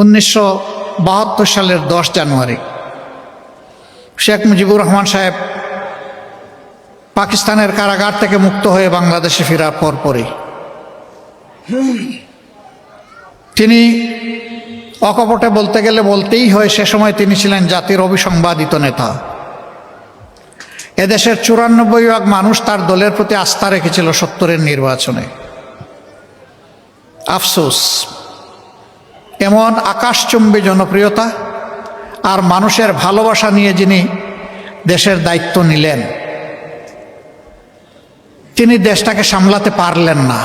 1972 সালের 10 জানুয়ারি শেখ মুজিবুর রহমান সাহেব পাকিস্তানের কারাগার থেকে মুক্ত হয়ে বাংলাদেশে ফেরার পরপরই তিনি অকপটে বলতে গেলে বলতেই হয়, সে সময় তিনি ছিলেন জাতির অবিসংবাদিত নেতা। এদেশের 94% মানুষ তার দলের প্রতি আস্থা রেখেছিল 70-এর নির্বাচনে। আফসোস, এমন আকাশচুম্বী জনপ্রিয়তা আর মানুষের ভালোবাসা নিয়ে যিনি দেশের দায়িত্ব নিলেন, তিনি দেশটাকে সামলাতে পারলেন না।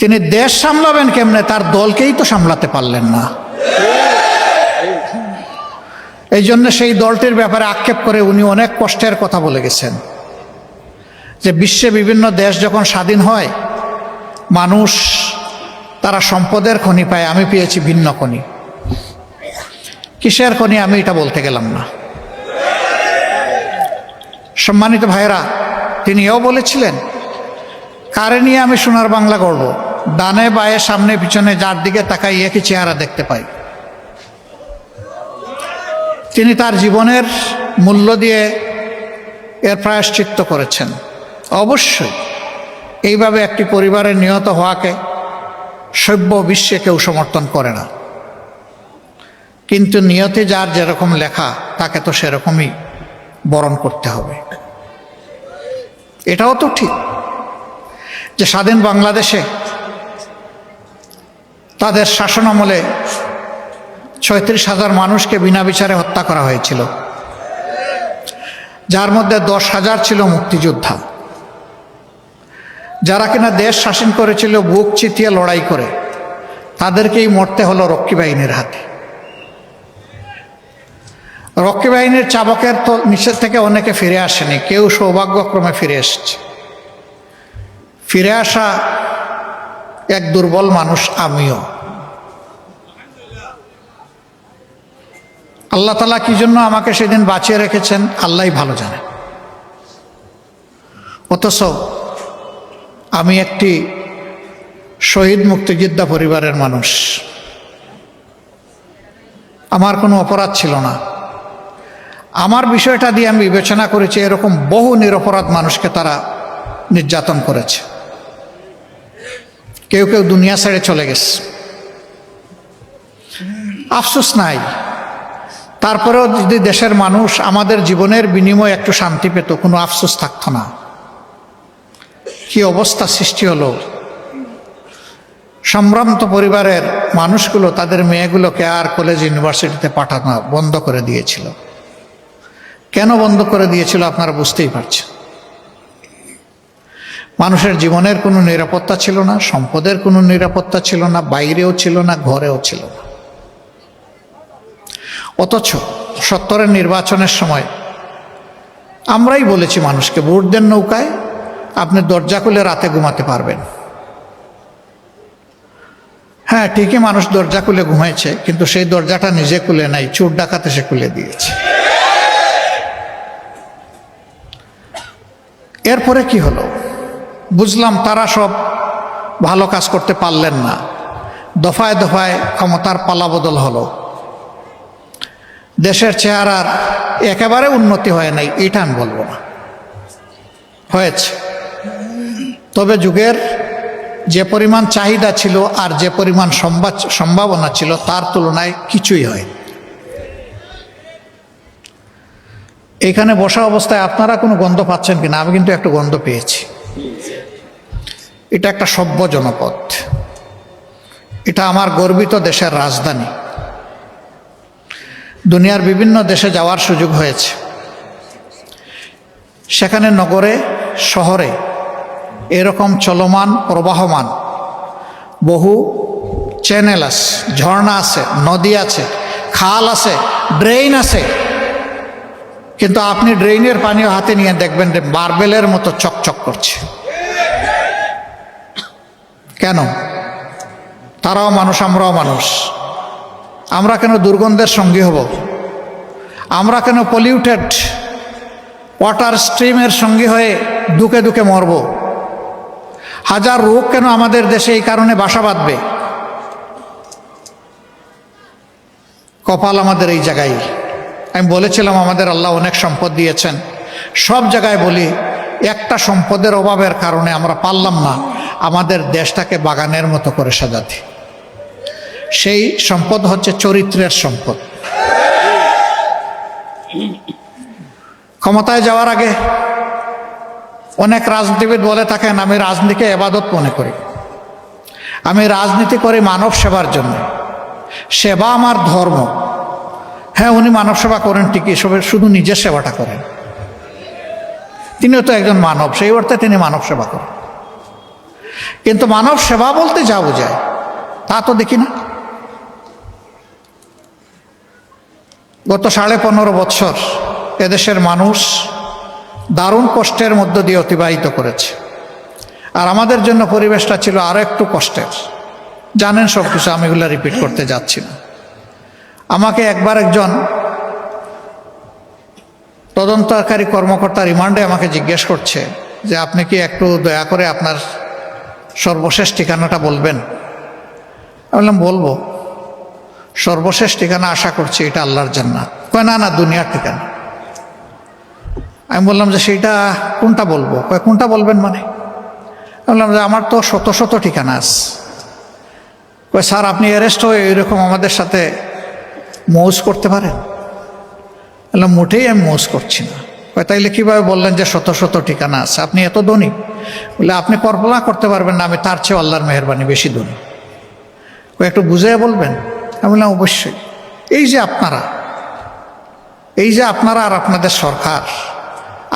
তিনি দেশ সামলাবেন কেমনে, তার দলকেই তো সামলাতে পারলেন না। এই জন্য সেই দলটির ব্যাপারে আক্ষেপ করে উনি অনেক কষ্টের কথা বলে গেছেন যে বিশ্বে বিভিন্ন দেশ যখন স্বাধীন হয় মানুষ তারা সম্পদের খনি পায়, আমি পেয়েছি ভিন্ন খনি। কিসের খনি আমি এটা বলতে গেলাম না। সম্মানিত ভাইরা, তিনি এও বলেছিলেন, কারে নিয়ে আমি সোনার বাংলা গড়ব, ডানে বায়ে সামনে পিছনে যার দিকে তাকাই একই চেহারা দেখতে পাই। তিনি তার জীবনের মূল্য দিয়ে এর প্রায়শ্চিত্ত করেছেন। অবশ্যই এইভাবে একটি পরিবারের নিহত হওয়াকে সভ্য বিশ্বে কেউ সমর্থন করে না, কিন্তু নিয়তে যার যেরকম লেখা তাকে তো সেরকমই বরণ করতে হবে। এটাও তো ঠিক যে স্বাধীন বাংলাদেশে তাদের শাসনামলে 36,000 মানুষকে বিনা বিচারে হত্যা করা হয়েছিল, যার মধ্যে 10,000 ছিল মুক্তিযোদ্ধা, যারা কিনা দেশ শাসন করেছিল বুক চিতিয়ে লড়াই করে। তাদেরকেই মরতে হলো রক্ষী বাহিনীর হাতে। রক্ষী বাহিনীর চাবকের তো নিচের থেকে অনেকে ফিরে আসেনি, কেউ সৌভাগ্যক্রমে ফিরে এসেছে। ফিরে আসা এক দুর্বল মানুষ আমিও। আল্লাহ তাআলা কি জন্য আমাকে সেদিন বাঁচিয়ে রেখেছেন আল্লাহই ভালো জানে। অথচ আমি একটি শহীদ মুক্তিযোদ্ধা পরিবারের মানুষ, আমার কোনো অপরাধ ছিল না। আমার বিষয়টা দিয়ে আমি বিবেচনা করেছি এরকম বহু নিরপরাধ মানুষকে তারা নির্যাতন করেছে। কেউ কেউ দুনিয়া ছেড়ে চলে গেছে, আফসোস নাই। তারপরেও যদি দেশের মানুষ আমাদের জীবনের বিনিময়ে একটু শান্তি পেত, কোনো আফসোস থাকতো না। কি অবস্থা সৃষ্টি হলো। সম্ভ্রান্ত পরিবারের মানুষগুলো তাদের মেয়েগুলোকে আর কলেজ ইউনিভার্সিটিতে পাঠানো বন্ধ করে দিয়েছিল। কেন বন্ধ করে দিয়েছিল আপনারা বুঝতেই পারছেন। মানুষের জীবনের কোনো নিরাপত্তা ছিল না, সম্পদের কোনো নিরাপত্তা ছিল না, বাইরেও ছিল না, ঘরেও ছিল না। অথচ 70-এর নির্বাচনের সময় আমরাই বলেছি মানুষকে, ভোট দেন নৌকায়, আপনি দরজা খুলে রাতে ঘুমাতে পারবেন। হ্যাঁ, ঠিকই মানুষ দরজা খুলে ঘুমাইছে, কিন্তু সেই দরজাটা নিজে খুলে নাই, চোর ডাকাত এসে খুলে দিয়েছে। এরপরে কি হলো বুঝলাম, তারা সব ভালো কাজ করতে পারলেন না। দফায় দফায় ক্ষমতার পালাবদল হলো। দেশের চেহারার একেবারে উন্নতি হয় নাই এটা আমি বলবো না, হয়েছে। তবে যুগের যে পরিমাণ চাহিদা ছিল আর যে পরিমাণ সম্ভাবনা ছিল তার তুলনায় কিছুই হয়। এখানে বসা অবস্থায় আপনারা কোনো গন্ধ পাচ্ছেন কিনা? আমি কিন্তু একটু গন্ধ পেয়েছি। এটা একটা সভ্য জনপদ, এটা আমার গর্বিত দেশের রাজধানী। দুনিয়ার বিভিন্ন দেশে যাওয়ার সুযোগ হয়েছে। সেখানে নগরে শহরে এরকম চলমান প্রবাহমান বহু চ্যানেল আছে, ঝর্ণা আছে, নদী আছে, খাল আছে, ড্রেন আছে, কিন্তু আপনি ড্রেনের পানিও হাতে নিয়ে দেখবেন যে মার্বেলের মতো চকচক করছে। কেন? তারাও মানুষ, আমরাও মানুষ। আমরা কেন দুর্গন্ধের সঙ্গী হব? আমরা কেন পলিউটেড ওয়াটার স্ট্রিমের সঙ্গী হয়ে দুকে দুকে মরব? হাজার রোগ কেন আমাদের দেশে এই কারণে বাসা বাঁধবে? কপাল আমাদের এই জায়গায়। আমি বলেছিলাম আমাদের আল্লাহ অনেক সম্পদ দিয়েছেন, সব জায়গায় বলি একটা সম্পদের অভাবের কারণে আমরা পারলাম না আমাদের দেশটাকে বাগানের মতো করে সাজাতে। সেই সম্পদ হচ্ছে চরিত্রের সম্পদ। ক্ষমতায় যাওয়ার আগে অনেক রাজনীতিবিদ বলে থাকেন আমি রাজনীতিকে এবাদত মনে করি, আমি রাজনীতি করি মানব সেবার জন্য, সেবা আমার ধর্ম। হ্যাঁ, উনি মানব সেবা করেন ঠিকই, শুধু নিজের সেবাটা করেন। তিনিও তো একজন মানব, সেই অর্থে তিনি মানব সেবা করেন। কিন্তু মানব সেবা বলতে যা বোঝায় তা তো দেখি না। গত 15.5 বছর এদেশের মানুষ দারুণ কষ্টের মধ্য দিয়ে অতিবাহিত করেছে, আর আমাদের জন্য পরিবেশটা ছিল আরো একটু কষ্টের। জানেন সব কিছু, আমি এগুলো রিপিট করতে যাচ্ছি না। আমাকে একবার একজন তদন্তকারী কর্মকর্তা রিমান্ডে আমাকে জিজ্ঞেস করছে যে আপনি কি একটু দয়া করে আপনার সর্বশেষ ঠিকানাটা বলবেন। আমি বললাম বলবো, সর্বশেষ ঠিকানা আশা করছি এটা আল্লাহর জান্নাত। কয় না না, দুনিয়ার ঠিকানা। আমি বললাম যে সেইটা কোনটা বলবো? কয় কোনটা বলবেন মানে? বললাম যে আমার তো শত শত ঠিকানা আছে। কয় স্যার আপনি অ্যারেস্ট হয়ে এরকম আমাদের সাথে মৌজ করতে পারেন? বললাম মোটেই আমি মৌজ করছি না। কয় তাইলে কীভাবে বললেন যে শত শত ঠিকানা আছে? আপনি এত ধনী? বলে আপনি কল্পনা করতে পারবেন না আমি তার চেয়ে আল্লাহর মেহেরবানি বেশি ধনী। কয় একটু বুঝিয়ে বলবেন? আমি বললাম অবশ্যই। এই যে আপনারা আর আপনাদের সরকার,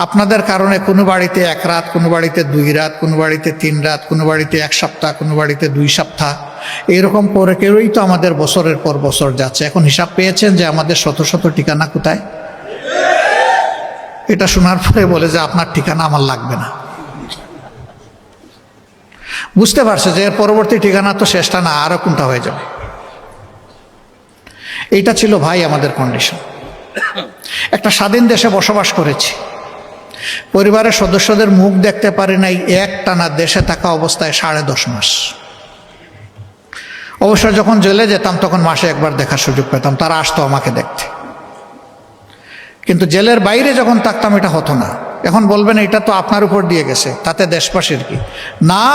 আপনাদের কারণে কোনো বাড়িতে 1 রাত, কোনো বাড়িতে 2 রাত, কোনো বাড়িতে 3 রাত, কোনো বাড়িতে 1 সপ্তাহ, কোনো বাড়িতে 2 সপ্তাহ, এইরকম করে কেউই তো আমাদের বছরের পর বছর যাচ্ছে। এখন হিসাব পেয়েছেন যে আমাদের শত শত ঠিকানা কোথায়? এটা শোনার পরে বলে যে আপনার ঠিকানা আমার লাগবে না। বুঝতে পারছে যে এর পরবর্তী ঠিকানা তো শেষটা না, আরো কোনটা হয়ে যাবে। এইটা ছিল ভাই আমাদের কন্ডিশন। একটা স্বাধীন দেশে বসবাস করেছি, পরিবারের সদস্যদের মুখ দেখতে পারি নাই একটানা দেশে থাকা অবস্থায় 10.5 মাস। অবশ্য যখন জেলে যেতাম তখন মাসে একবার দেখার সুযোগ পেতাম, তারা আসতো আমাকে দেখতে। কিন্তু জেলের বাইরে যখন থাকতাম এটা হতো না। এখন বলবেন এটা তো আপনার উপর দিয়ে গেছে, তাতে দেশবাসীর কি? না,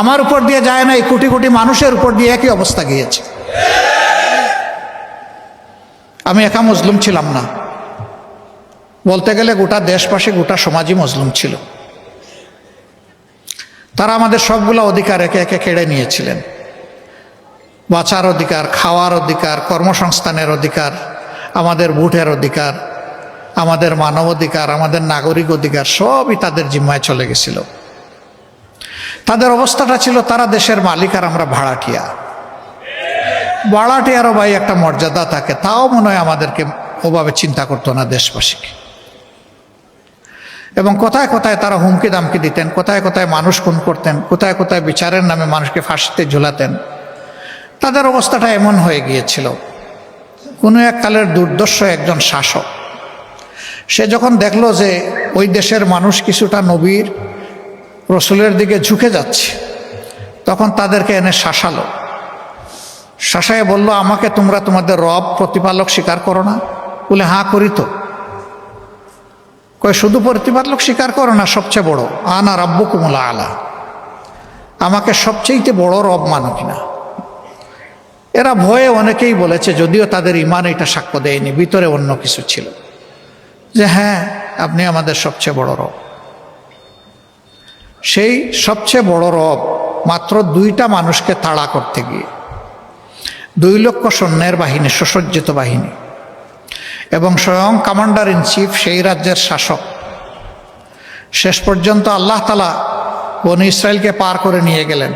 আমার উপর দিয়ে যায় না, এই কোটি কোটি মানুষের উপর দিয়ে একই অবস্থা গিয়েছে। আমি একা মজলুম ছিলাম না, বলতে গেলে গোটা দেশবাসী, গোটা সমাজই মজলুম ছিল। তারা আমাদের সবগুলো অধিকার একে একে কেড়ে নিয়েছিলেন। বাঁচার অধিকার, খাওয়ার অধিকার, কর্মসংস্থানের অধিকার, আমাদের ভোটের অধিকার, আমাদের মানব অধিকার, আমাদের নাগরিক অধিকার সবই তাদের জিম্মায় চলে গেছিল। তাদের অবস্থাটা ছিল তারা দেশের মালিক আর আমরা ভাড়াটিয়া। ভাড়াটিয়ারও ভাই একটা মর্যাদা থাকে, তাও মনে হয় আমাদেরকে ওভাবে চিন্তা করতো না দেশবাসীকে। এবং কোথায় কোথায় তারা হুমকি দামকি দিতেন, কোথায় কোথায় মানুষ খুন করতেন, কোথায় কোথায় বিচারের নামে মানুষকে ফাঁসিতে ঝুলাতেন। তাদের অবস্থাটা এমন হয়ে গিয়েছিল। কোনো এক কালের দুর্দর্শ একজন শাসক, সে যখন দেখলো যে ওই দেশের মানুষ কিছুটা নবীর রসুলের দিকে ঝুঁকে যাচ্ছে, তখন তাদেরকে এনে শাসালো। শাসায় বলল, আমাকে তোমরা তোমাদের রব প্রতিপালক স্বীকার করো না? বলে হ্যাঁ করি তো। কয় শুধু প্রতিপালক স্বীকার করো না, সবচেয়ে বড় আনা রাব্বুকুমুল আলা, আমাকে সবচেয়ে বড় রব মানো কিনা? এরা ভয়ে অনেকেই বলেছে, যদিও তাদের ইমান এটা সাক্ষ্য দেয়নি, ভিতরে অন্য কিছু ছিল, যে হ্যাঁ আপনি আমাদের সবচেয়ে বড় রব। সেই সবচেয়ে বড় রব মাত্র 2টা মানুষকে তাড়া করতে গিয়ে 2 লক্ষ সৈন্যের বাহিনী, সুসজ্জিত বাহিনী, এবং স্বয়ং কমান্ডার ইন চিফ সেই রাজ্যের শাসক, শেষ পর্যন্ত আল্লাহ তাআলা বনি ইসরায়েলকে পার করে নিয়ে গেলেন,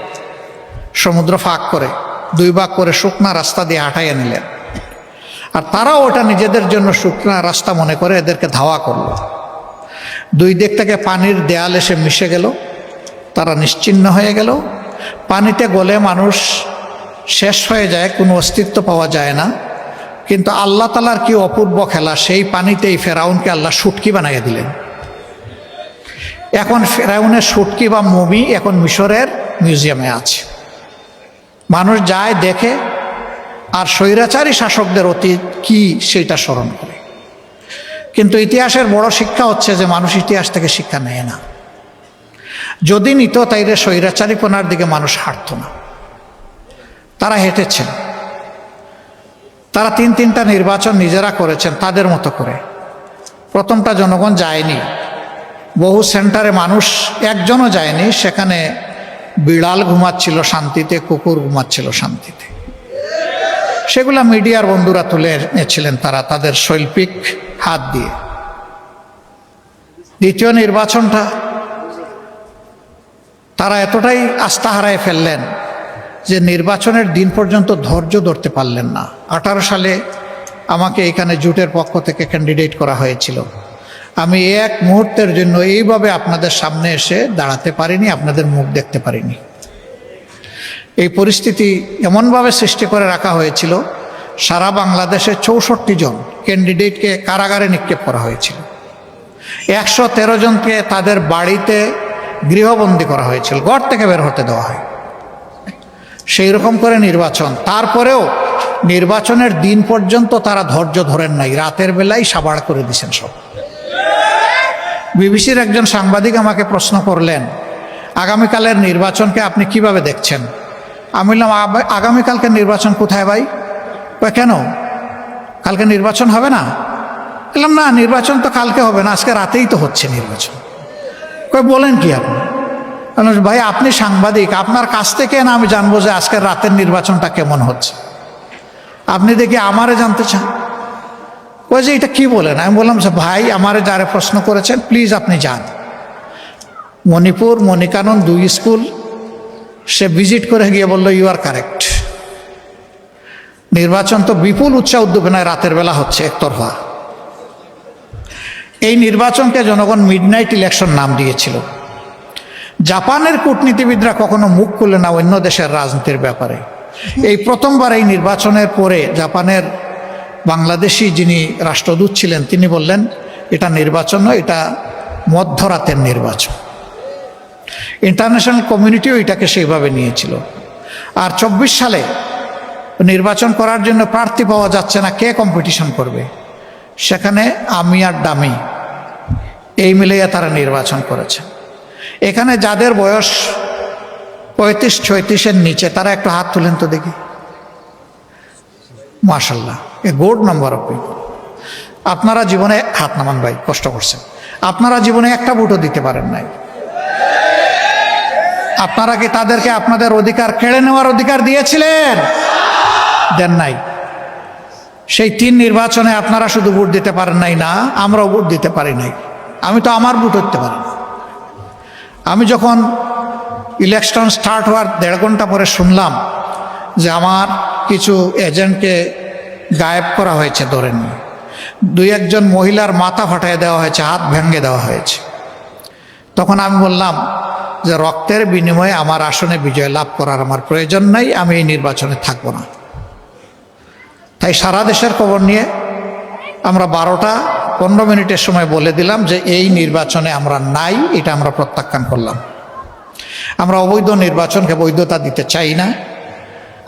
সমুদ্র ফাঁক করে 2 ভাগ করে শুকনা রাস্তা দিয়ে হাঁটাইয়া নিলেন। আর তারাও ওটা নিজেদের জন্য শুকনা রাস্তা মনে করে এদেরকে ধাওয়া করল। 2 দিক থেকে পানির দেয়াল এসে মিশে গেল, তারা নিশ্চিহ্ন হয়ে গেল। পানিতে গলে মানুষ শেষ হয়ে যায়, কোনো অস্তিত্ব পাওয়া যায় না। কিন্তু আল্লাহ তাআলার কি অপূর্ব খেলা, সেই পানিতেই ফেরাউনকে আল্লাহ শুটকি বানাইয়া দিলেন। এখন ফেরাউনের শুটকি বা মমি এখন মিশরের মিউজিয়ামে আছে। মানুষ যায় দেখে, আর স্বৈরাচারী শাসকদের অতীত কি সেটা স্মরণ করে। কিন্তু ইতিহাসের বড় শিক্ষা হচ্ছে যে মানুষ ইতিহাস থেকে শিক্ষা নেয় না। যদি নিত তাইলে স্বৈরাচারীপনার দিকে মানুষ হাঁটত না। তারা হেঁটেছেন, তারা তিনটা নির্বাচন নিজেরা করেছেন তাদের মতো করে। প্রথমটা জনগণ যায়নি, বহু সেন্টারে মানুষ একজনও যায়নি, সেখানে বিড়াল ঘুমাচ্ছিল শান্তিতে, কুকুর ঘুমাচ্ছিল শান্তিতে। সেগুলা মিডিয়ার বন্ধুরা তুলে এনেছিলেন তারা তাদের শৈল্পিক হাত দিয়ে। দ্বিতীয় নির্বাচনটা তারা এতটাই আস্থা হারায় ফেললেন যে নির্বাচনের দিন পর্যন্ত ধৈর্য ধরতে পারলেন না। 18 সালে আমাকে এখানে জোটের পক্ষ থেকে ক্যান্ডিডেট করা হয়েছিল। আমি এক মুহূর্তের জন্য এইভাবে আপনাদের সামনে এসে দাঁড়াতে পারিনি, আপনাদের মুখ দেখতে পারিনি। এই পরিস্থিতি এমনভাবে সৃষ্টি করে রাখা হয়েছিল, সারা বাংলাদেশে 64 জন ক্যান্ডিডেটকে কারাগারে নিক্ষেপ করা হয়েছিল। 113 জনকে তাদের বাড়িতে গৃহবন্দী করা হয়েছিল, ঘর থেকে বের হতে দেওয়া হয়। সেই রকম করে নির্বাচন, তারপরেও নির্বাচনের দিন পর্যন্ত তারা ধৈর্য ধরেন নাই, রাতের বেলায় সাবাড় করে দিয়েছেন সব। বিবিসির একজন সাংবাদিক আমাকে প্রশ্ন করলেন, আগামীকালের নির্বাচনকে আপনি কিভাবে দেখছেন? আমি বললাম, আগামীকালকে নির্বাচন কোথায় ভাই? কেন, কালকে নির্বাচন হবে না? বললাম, না, নির্বাচন তো কালকে হবে না, আজকে রাতেই তো হচ্ছে নির্বাচন। বলেন কি আপনি? ভাই আপনি সাংবাদিক, আপনার কাছ থেকে না আমি জানবো যে আজকের রাতের নির্বাচনটা কেমন হচ্ছে? আপনি দেখি আমারে জানতে চান? ওই যে এটা কি বলেন? আমি বললাম যে ভাই আমারে যারা প্রশ্ন করেছেন প্লিজ আপনি যান। মণিপুর মণিকানন 2 স্কুল সে ভিজিট করে গিয়ে বলল ইউ আর কারেক্ট। নির্বাচন তো বিপুল উৎসাহ উদ্দীপনায় রাতের বেলা হচ্ছে একতরফা। এই নির্বাচনকে জনগণ মিডনাইট ইলেকশন নাম দিয়েছিল। জাপানের কূটনীতিবিদরা কখনো মুখ খুলে না অন্য দেশের রাজনীতির ব্যাপারে। এই প্রথমবার এই নির্বাচনের পরে জাপানের বাংলাদেশি যিনি রাষ্ট্রদূত ছিলেন তিনি বললেন এটা নির্বাচন নয়, এটা মধ্যরাতের নির্বাচন। ইন্টারন্যাশনাল কমিউনিটিও এটাকে সেইভাবে নিয়েছিল। আর 24 সালে নির্বাচন করার জন্য প্রার্থী পাওয়া যাচ্ছে না, কে কম্পিটিশন করবে? সেখানে আমি আর ডামি এই মিলিয়ে তারা নির্বাচন করেছে। এখানে যাদের বয়স 35-36-এর নিচে তারা একটু হাত তুলেন তো দেখি। মাশাল্লাহ, a good number of people. আপনারা জীবনে হাত নামান ভাই, কষ্ট করছেন। আপনারা জীবনে একটা ভোটও দিতে পারেন নাই। আপনারা কি তাদেরকে আপনাদের অধিকার কেড়ে নেওয়ার অধিকার দিয়েছিলেন? দেন নাই। সেই 3 নির্বাচনে আপনারা শুধু ভোট দিতে পারেন নাই না, আমরাও ভোট দিতে পারি নাই। আমি তো আমার ভোট দিতে পারি না। আমি যখন ইলেকশন স্টার্ট হওয়ার 1.5 ঘন্টা পরে শুনলাম যে আমার কিছু এজেন্টকে গায়েব করা হয়েছে, ধরেন 2-1 জন মহিলার মাথা ফাটিয়ে দেওয়া হয়েছে, হাত ভেঙে দেওয়া হয়েছে, তখন আমি বললাম যে রক্তের বিনিময়ে আমার আসনে বিজয় লাভ করার আমার প্রয়োজন নাই, আমি এই নির্বাচনে থাকবো না। তাই সারা দেশের খবর নিয়ে আমরা 12টা 15 মিনিটের সময় বলে দিলাম যে এই নির্বাচনে আমরা নাই, এটা আমরা প্রত্যাখ্যান করলাম। আমরা অবৈধ নির্বাচনকে বৈধতা দিতে চাই না।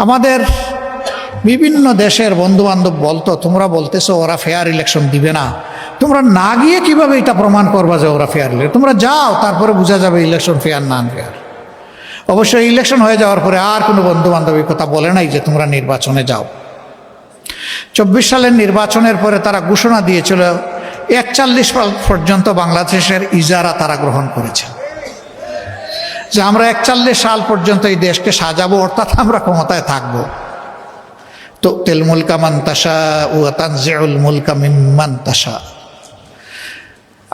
আমাদের বিভিন্ন দেশের বন্ধুবান্ধব বলতো তোমরা বলতেছো ওরা ফেয়ার ইলেকশন দিবে না, তোমরা না গিয়ে কিভাবে এটা প্রমাণ করবা যে ওরা ফেয়ার ইলেকশন? তোমরা যাও, তারপরে বোঝা যাবে ইলেকশন ফেয়ার না আনফেয়ার। অবশ্যই ইলেকশন হয়ে যাওয়ার পরে আর কোনো বন্ধুবান্ধব এই কথা বলে নাই যে তোমরা নির্বাচনে যাও। 24 সালের নির্বাচনের পরে তারা ঘোষণা দিয়েছিল 41 সাল পর্যন্ত বাংলাদেশের ইজারা তারা গ্রহণ করেছে, যে আমরা 41 সাল পর্যন্ত এই দেশকে সাজাবো, অর্থাৎ আমরা ক্ষমতায় থাকবো। তো তেল মুলকা মান তাশা ওয়া তানজিউল মুলকা মিম্মান তাশা।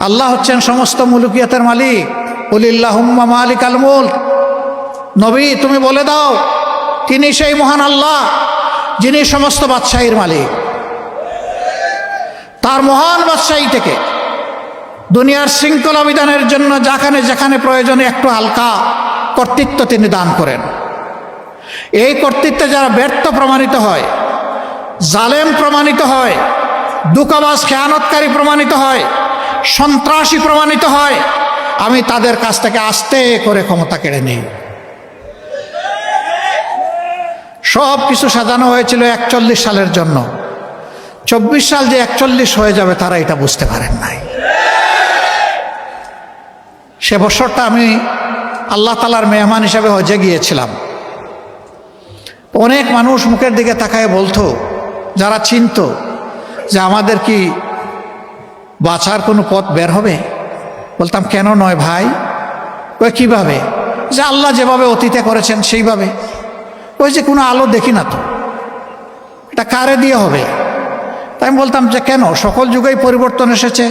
আল্লাহ হচ্ছেন সমস্ত মুলুকিয়াতের মালিক। কুলিল্লাহুম্মা মালিকাল মুলক, নবী তুমি বলে দাও তিনি সেই মহান আল্লাহ যিনি সমস্ত বাদশাহীর মালিক। তার মহান বাদশাহী থেকে দুনিয়ার শৃঙ্খলা বিধানের জন্য যেখানে যেখানে প্রয়োজনে একটু হালকা কর্তৃত্ব তিনি দান করেন। এই কর্তৃত্বে যারা ব্যর্থ প্রমাণিত হয়, জালেম প্রমাণিত হয়, দুঃখবাজ খেয়ানতকারী প্রমাণিত হয়, সন্ত্রাসী প্রমাণিত হয়, আমি তাদের কাছ থেকে আস্তে করে ক্ষমতা কেড়ে নিই। সব কিছু সাজানো হয়েছিল 41 সালের জন্য। 24 সাল যে 41 হয়ে যাবে তারা এটা বুঝতে পারেন নাই। সে বছরটা আমি আল্লাহ তাআলার মেহমান হিসাবে হজে গিয়েছিলাম। অনেক মানুষ মুখের দিকে তাকায় বলতো, যারা চিনত যে আমাদের কি বাঁচার কোনো পথ বের হবে? বলতাম কেন নয় ভাই? ওই কিভাবে? যে আল্লাহ যেভাবে অতীতে করেছেন সেইভাবে। ওই যে কোনো আলো দেখি না তো, এটা কারে দিয়ে হবে? তাই আমি বলতাম যে কেন, সকল যুগেই পরিবর্তন এসেছে,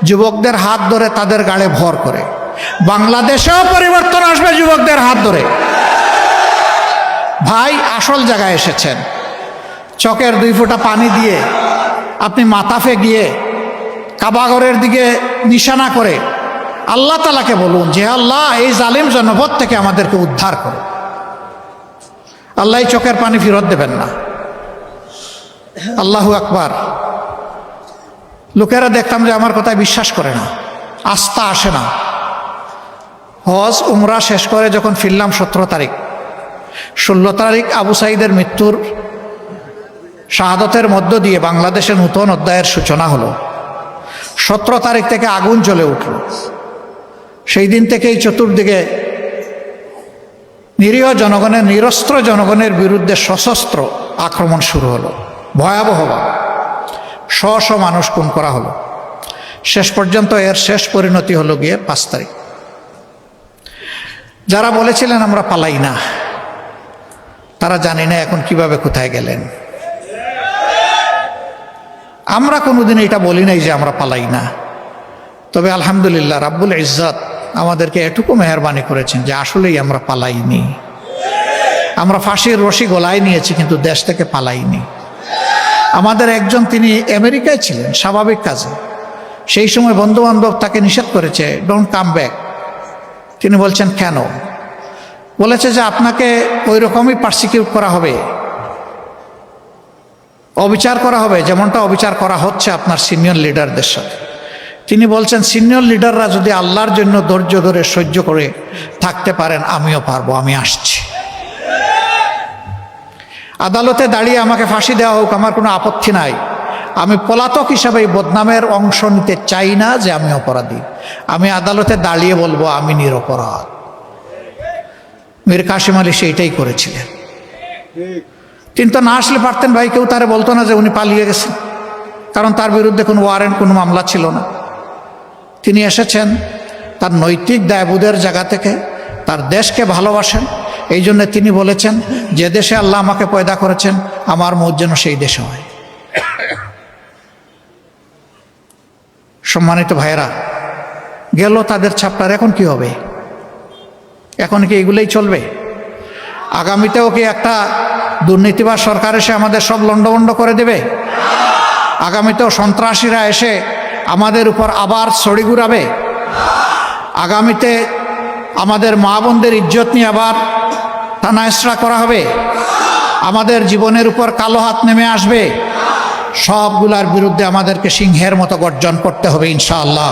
যুবকদের হাত ধরে তাদের গাড়ে ভর করে। বাংলাদেশেও পরিবর্তন আসবে যুবকদের হাত ধরে। ভাই আসল জায়গায় এসেছেন। চকের 2 ফোঁটা পানি দিয়ে আপনি মাতাফে গিয়ে কাবাগরের দিকে নিশানা করে আল্লাহ তাআলাকে বলুন যে আল্লাহ এই জালিম জনপদ থেকে আমাদেরকে উদ্ধার করো। আল্লাহ এই চোখের পানি ফেরত দেবেন না। আল্লাহু আকবার। লোকেরা দেখতাম যে আমার কথায় বিশ্বাস করে না, আস্থা আসে না। হজ উমরা শেষ করে যখন ফিরলাম 17 তারিখ, 16 তারিখ আবু সাঈদের মৃত্যুর শাহাদতের মধ্য দিয়ে বাংলাদেশের নূতন অধ্যায়ের সূচনা হলো। 17 তারিখ থেকে আগুন জ্বলে উঠল। সেই দিন থেকেই চতুর্দিকে নিরীহ জনগণের, নিরস্ত্র জনগণের বিরুদ্ধে সশস্ত্র আক্রমণ শুরু হলো। ভয়াবহভাবে শ মানুষ খুন করা হলো। শেষ পর্যন্ত এর শেষ পরিণতি হলো গিয়ে 5 তারিখ। যারা বলেছিলেন আমরা পালাই না, তারা জানি না এখন কিভাবে কোথায় গেলেন। আমরা কোনোদিন এটা বলি নাই যে আমরা পালাই না। তবে আলহামদুলিল্লাহ রাব্বুল ইজ্জত আমাদেরকে এটুকু মেহেরবানি করেছেন যে আসলেই আমরা পালাইনি। আমরা ফাঁসির রশি গলায় নিয়েছি কিন্তু দেশ থেকে পালাইনি। আমাদের একজন, তিনি আমেরিকায় ছিলেন স্বাভাবিক কাজে। সেই সময় বন্ধু বান্ধব তাকে নিষেধ করেছে, ডোন্ট কাম ব্যাক। তিনি বলছেন কেন? বলেছে যে আপনাকে ওই রকমই পার্সিকিউট করা হবে, অবিচার করা হবে যেমনটা অবিচার করা হচ্ছে আপনার সিনিয়র লিডারদের সাথে। তিনি বলছেন সিনিয়র লিডাররা যদি আল্লাহর জন্য ধৈর্য ধরে সহ্য করে থাকতে পারেন, আমিও পারবো, আমি আসছি। আদালতে দাঁড়িয়ে আমাকে ফাঁসি দেওয়া হোক, আমার কোনো আপত্তি নাই। আমি পলাতক হিসাবে এই বদনামের অংশ নিতে চাই না যে আমি অপরাধী। আমি আদালতে দাঁড়িয়ে বলবো আমি নিরপরাধ। মীর কাসেম আলী সেইটাই করেছিলেন। তিনি তো না আসলে পারতেন ভাই, কেউ তারে বলতো না যে উনি পালিয়ে গেছেন, কারণ তার বিরুদ্ধে কোনো ওয়ারেন্ট, কোনো মামলা ছিল না। তিনি এসেছেন তার নৈতিক দায়বোধের জায়গা থেকে, তার দেশকে ভালোবাসেন। এই জন্য তিনি বলেছেন যে দেশে আল্লাহ আমাকে পয়দা করেছেন আমার মত যেন সেই দেশে হয়। সম্মানিত ভাইয়েরা, গেল তাদের ছাপটার, এখন কি হবে? এখন কি এগুলোই চলবে? আগামীতেও কি একটা দুর্নীতিবাজ সরকার এসে আমাদের সব লন্ডভন্ড করে দেবে? আগামীতেও সন্ত্রাসীরা এসে আমাদের উপর আবার ছড়ি ঘুরাবে? আগামীতে আমাদের মা বোনদের ইজ্জত নিয়ে আবার টানাহেঁচড়া করা হবে? আমাদের জীবনের উপর কালো হাত নেমে আসবে? সবগুলার বিরুদ্ধে আমাদেরকে সিংহের মতো গর্জন করতে হবে ইনশাআল্লাহ।